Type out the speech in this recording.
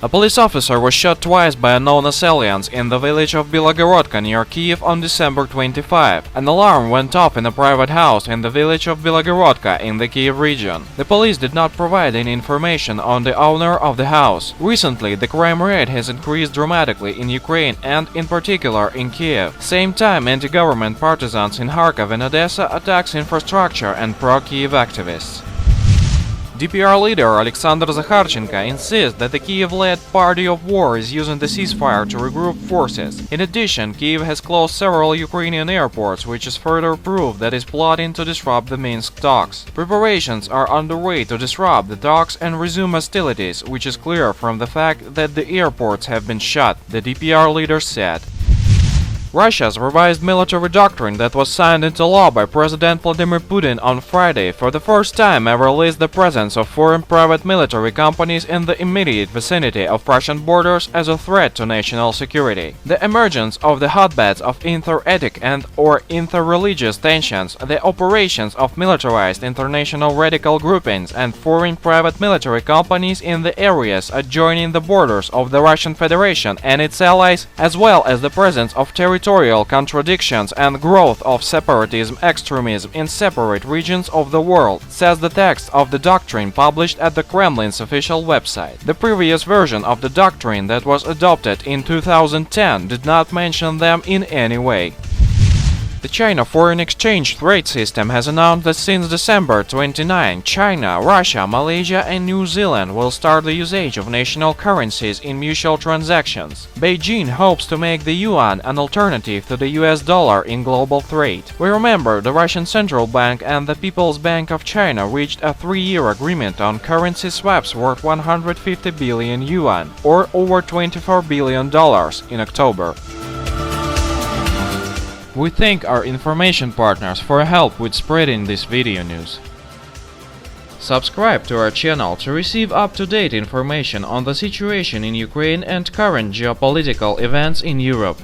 A police officer was shot twice by unknown assailants in the village of Bilogorodka near Kiev on December 25. An alarm went off in a private house in the village of Bilogorodka in the Kiev region. The police did not provide any information on the owner of the house. Recently, the crime rate has increased dramatically in Ukraine and in particular in Kiev. Same time, anti-government partisans in Kharkov and Odessa attacks infrastructure and pro-Kiev activists. DPR leader Alexander Zakharchenko insists that the Kiev-led party of war is using the ceasefire to regroup forces. In addition, Kiev has closed several Ukrainian airports, which is further proof that it's plotting to disrupt the Minsk talks. Preparations are underway to disrupt the talks and resume hostilities, which is clear from the fact that the airports have been shut, the DPR leader said. Russia's revised military doctrine that was signed into law by President Vladimir Putin on Friday for the first time ever lists the presence of foreign private military companies in the immediate vicinity of Russian borders as a threat to national security. The emergence of the hotbeds of inter-ethnic and/or inter-religious tensions, the operations of militarized international radical groupings and foreign private military companies in the areas adjoining the borders of the Russian Federation and its allies, as well as the presence of territorial contradictions and growth of separatism extremism in separate regions of the world, says the text of the doctrine published at the Kremlin's official website. The previous version of the doctrine that was adopted in 2010 did not mention them in any way. The China foreign exchange rate system has announced that since December 29, China, Russia, Malaysia and New Zealand will start the usage of national currencies in mutual transactions. Beijing hopes to make the yuan an alternative to the US dollar in global trade. We remember the Russian Central Bank and the People's Bank of China reached a 3-year agreement on currency swaps worth 150 billion yuan, or over $24 billion, in October. We thank our information partners for help with spreading this video news. Subscribe to our channel to receive up-to-date information on the situation in Ukraine and current geopolitical events in Europe.